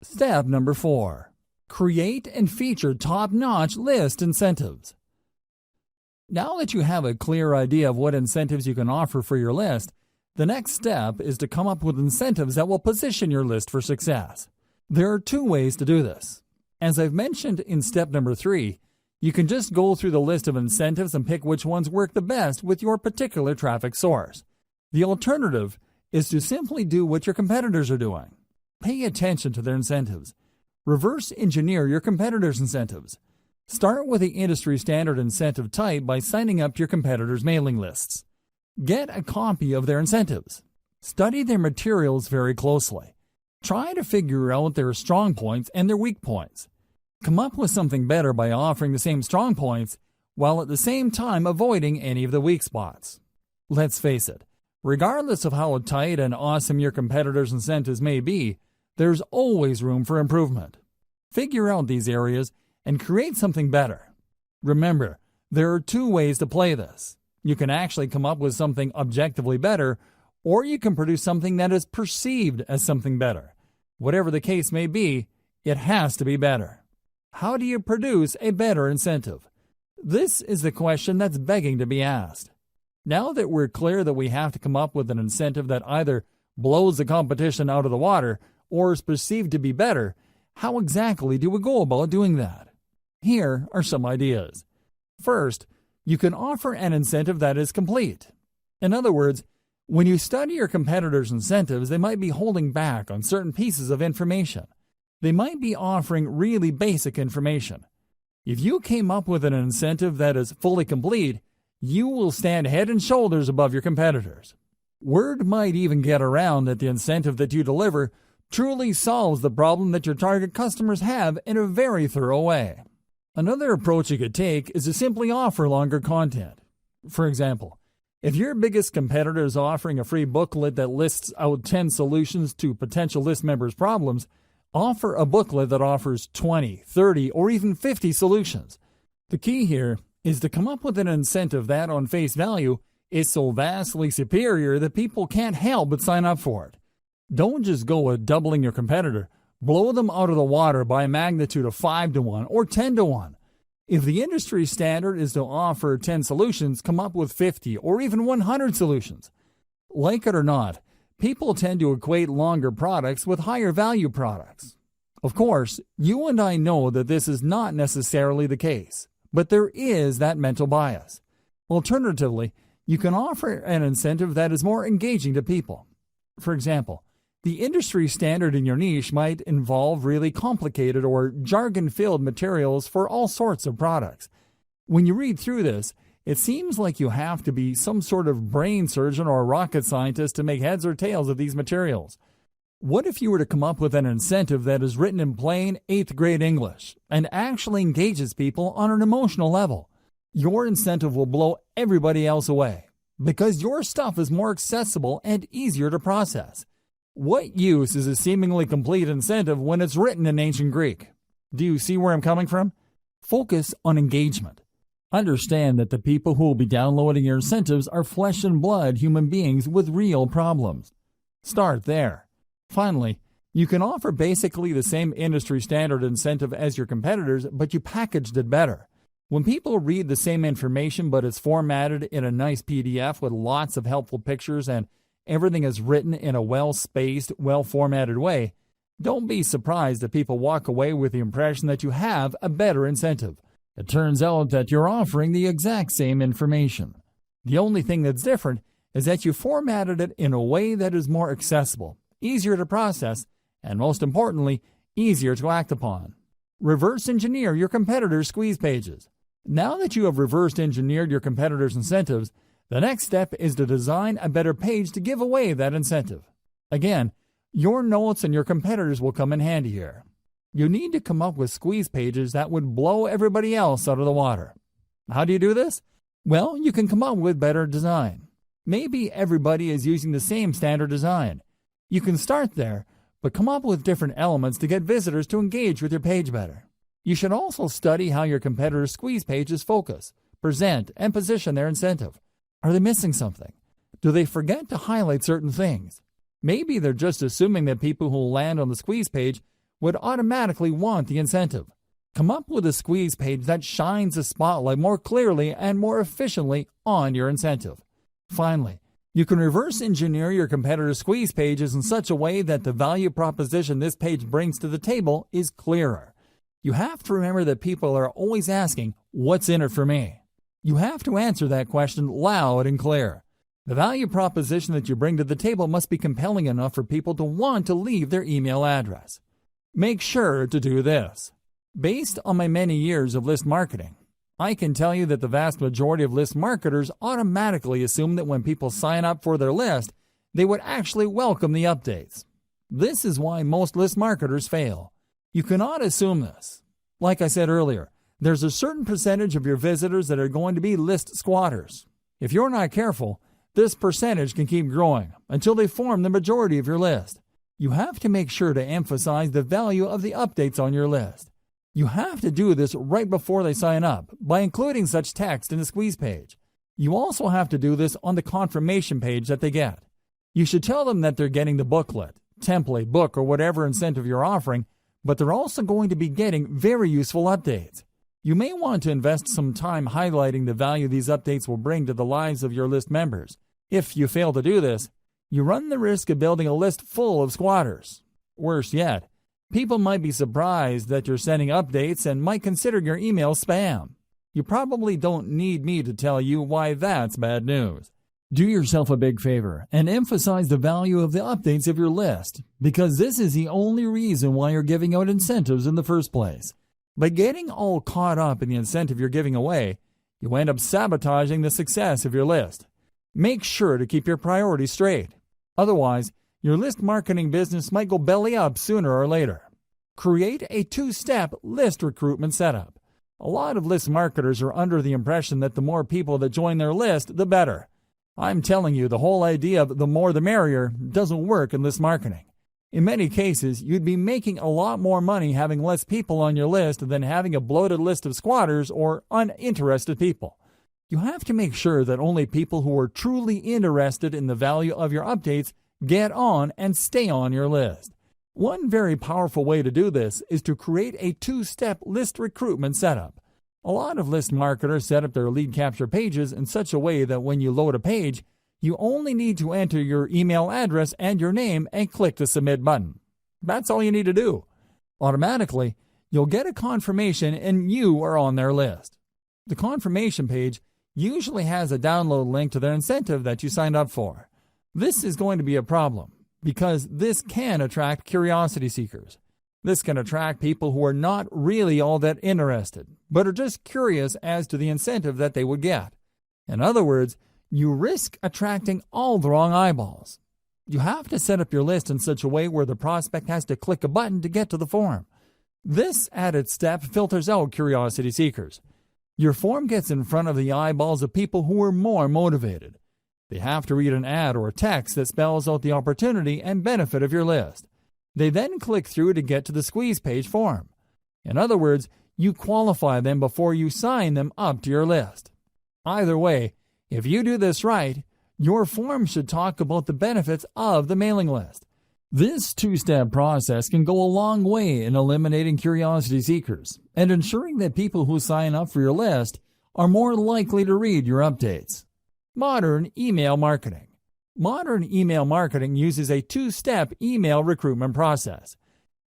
Step number 4. Create and feature top-notch list incentives. Now that you have a clear idea of what incentives you can offer for your list, the next step is to come up with incentives that will position your list for success. There are 2 ways to do this. As I've mentioned in step number 3, you can just go through the list of incentives and pick which ones work the best with your particular traffic source. The alternative is to simply do what your competitors are doing. Pay attention to their incentives. Reverse engineer your competitors' incentives. Start with the industry standard incentive type by signing up to your competitors' mailing lists. Get a copy of their incentives. Study their materials very closely. Try to figure out their strong points and their weak points. Come up with something better by offering the same strong points while at the same time avoiding any of the weak spots. Let's face it, regardless of how tight and awesome your competitors' incentives may be, there's always room for improvement. Figure out these areas and create something better. Remember, there are 2 ways to play this. You can actually come up with something objectively better, or you can produce something that is perceived as something better. Whatever the case may be, it has to be better. How do you produce a better incentive? This is the question that's begging to be asked. Now that we're clear that we have to come up with an incentive that either blows the competition out of the water or is perceived to be better, how exactly do we go about doing that? Here are some ideas. First, you can offer an incentive that is complete. In other words, when you study your competitors' incentives, they might be holding back on certain pieces of information. They might be offering really basic information. If you came up with an incentive that is fully complete, you will stand head and shoulders above your competitors. Word might even get around that the incentive that you deliver truly solves the problem that your target customers have in a very thorough way. Another approach you could take is to simply offer longer content. For example, if your biggest competitor is offering a free booklet that lists out 10 solutions to potential list members' problems, offer a booklet that offers 20, 30, or even 50 solutions. The key here is to come up with an incentive that, on face value, is so vastly superior that people can't help but sign up for it. Don't just go with doubling your competitor. Blow them out of the water by a magnitude of 5 to 1 or 10 to 1. If the industry standard is to offer 10 solutions, come up with 50 or even 100 solutions. Like it or not, people tend to equate longer products with higher value products. Of course, you and I know that this is not necessarily the case, but there is that mental bias. Alternatively, you can offer an incentive that is more engaging to people. For example, the industry standard in your niche might involve really complicated or jargon-filled materials for all sorts of products. When you read through this, it seems like you have to be some sort of brain surgeon or rocket scientist to make heads or tails of these materials. What if you were to come up with an incentive that is written in plain 8th grade English and actually engages people on an emotional level? Your incentive will blow everybody else away because your stuff is more accessible and easier to process. What use is a seemingly complete incentive when it's written in ancient Greek? Do you see where I'm coming from? Focus on engagement. Understand that the people who will be downloading your incentives are flesh and blood human beings with real problems. Start there. Finally, you can offer basically the same industry standard incentive as your competitors, but you packaged it better. When people read the same information but it's formatted in a nice PDF with lots of helpful pictures and everything is written in a well-spaced, well-formatted way, don't be surprised that people walk away with the impression that you have a better incentive. It turns out that you're offering the exact same information. The only thing that's different is that you formatted it in a way that is more accessible, easier to process, and most importantly, easier to act upon. Reverse engineer your competitors' squeeze pages. Now that you have reverse engineered your competitors' incentives, the next step is to design a better page to give away that incentive. Again, your notes and your competitors will come in handy here. You need to come up with squeeze pages that would blow everybody else out of the water. How do you do this? Well, you can come up with better design. Maybe everybody is using the same standard design. You can start there, but come up with different elements to get visitors to engage with your page better. You should also study how your competitors' squeeze pages focus, present, and position their incentive. Are they missing something? Do they forget to highlight certain things? Maybe they're just assuming that people who will land on the squeeze page would automatically want the incentive. Come up with a squeeze page that shines the spotlight more clearly and more efficiently on your incentive. Finally, you can reverse engineer your competitor squeeze pages in such a way that the value proposition this page brings to the table is clearer. You have to remember that people are always asking, "What's in it for me?" You have to answer that question loud and clear. The value proposition that you bring to the table must be compelling enough for people to want to leave their email address. Make sure to do this. Based on my many years of list marketing, I can tell you that the vast majority of list marketers automatically assume that when people sign up for their list, they would actually welcome the updates. This is why most list marketers fail. You cannot assume this. Like I said earlier, there's a certain percentage of your visitors that are going to be list squatters. If you're not careful, this percentage can keep growing until they form the majority of your list. You have to make sure to emphasize the value of the updates on your list. You have to do this right before they sign up by including such text in the squeeze page. You also have to do this on the confirmation page that they get. You should tell them that they're getting the booklet, template, book, or whatever incentive you're offering, but they're also going to be getting very useful updates. You may want to invest some time highlighting the value these updates will bring to the lives of your list members. If you fail to do this, you run the risk of building a list full of squatters. Worse yet, people might be surprised that you're sending updates and might consider your email spam. You probably don't need me to tell you why that's bad news. Do yourself a big favor and emphasize the value of the updates of your list, because this is the only reason why you're giving out incentives in the first place. By getting all caught up in the incentive you're giving away, you end up sabotaging the success of your list. Make sure to keep your priorities straight. Otherwise, your list marketing business might go belly up sooner or later. Create a two-step list recruitment setup. A lot of list marketers are under the impression that the more people that join their list, the better. I'm telling you, the whole idea of the more the merrier doesn't work in list marketing. In many cases, you'd be making a lot more money having less people on your list than having a bloated list of squatters or uninterested people. You have to make sure that only people who are truly interested in the value of your updates get on and stay on your list. One very powerful way to do this is to create a two-step list recruitment setup. A lot of list marketers set up their lead capture pages in such a way that when you load a page, you only need to enter your email address and your name and click the submit button. That's all you need to do. Automatically, you'll get a confirmation and you are on their list. The confirmation page usually has a download link to their incentive that you signed up for. This is going to be a problem because this can attract curiosity seekers. This can attract people who are not really all that interested, but are just curious as to the incentive that they would get. In other words, you risk attracting all the wrong eyeballs. You have to set up your list in such a way where the prospect has to click a button to get to the form. This added step filters out curiosity seekers. Your form gets in front of the eyeballs of people who are more motivated. They have to read an ad or text that spells out the opportunity and benefit of your list. They then click through to get to the squeeze page form. In other words, you qualify them before you sign them up to your list. Either way, if you do this right, your form should talk about the benefits of the mailing list. This two-step process can go a long way in eliminating curiosity seekers and ensuring that people who sign up for your list are more likely to read your updates. Modern email marketing. Modern email marketing uses a two-step email recruitment process.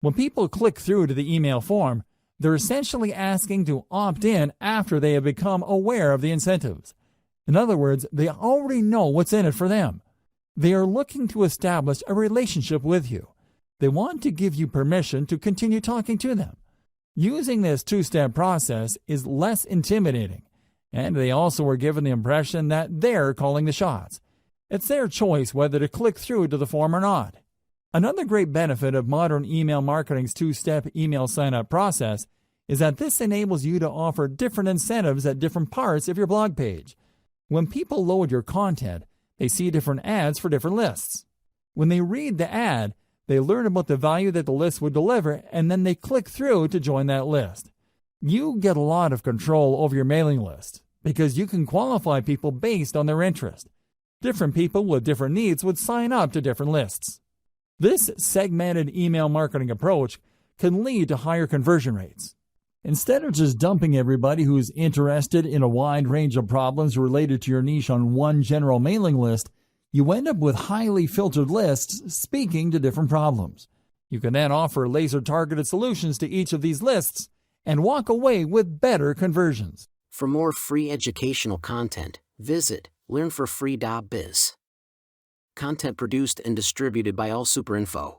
When people click through to the email form, they're essentially asking to opt in after they have become aware of the incentives. In other words, they already know what's in it for them. They are looking to establish a relationship with you. They want to give you permission to continue talking to them. Using this two-step process is less intimidating, and they also are given the impression that they're calling the shots. It's their choice whether to click through to the form or not. Another great benefit of modern email marketing's two-step email sign-up process is that this enables you to offer different incentives at different parts of your blog page. When people load your content, they see different ads for different lists. When they read the ad, they learn about the value that the list would deliver, and then they click through to join that list. You get a lot of control over your mailing list because you can qualify people based on their interest. Different people with different needs would sign up to different lists. This segmented email marketing approach can lead to higher conversion rates. Instead of just dumping everybody who's interested in a wide range of problems related to your niche on one general mailing list, you end up with highly filtered lists speaking to different problems. You can then offer laser-targeted solutions to each of these lists and walk away with better conversions. For more free educational content, visit learnforfree.biz. Content produced and distributed by AllSuperInfo.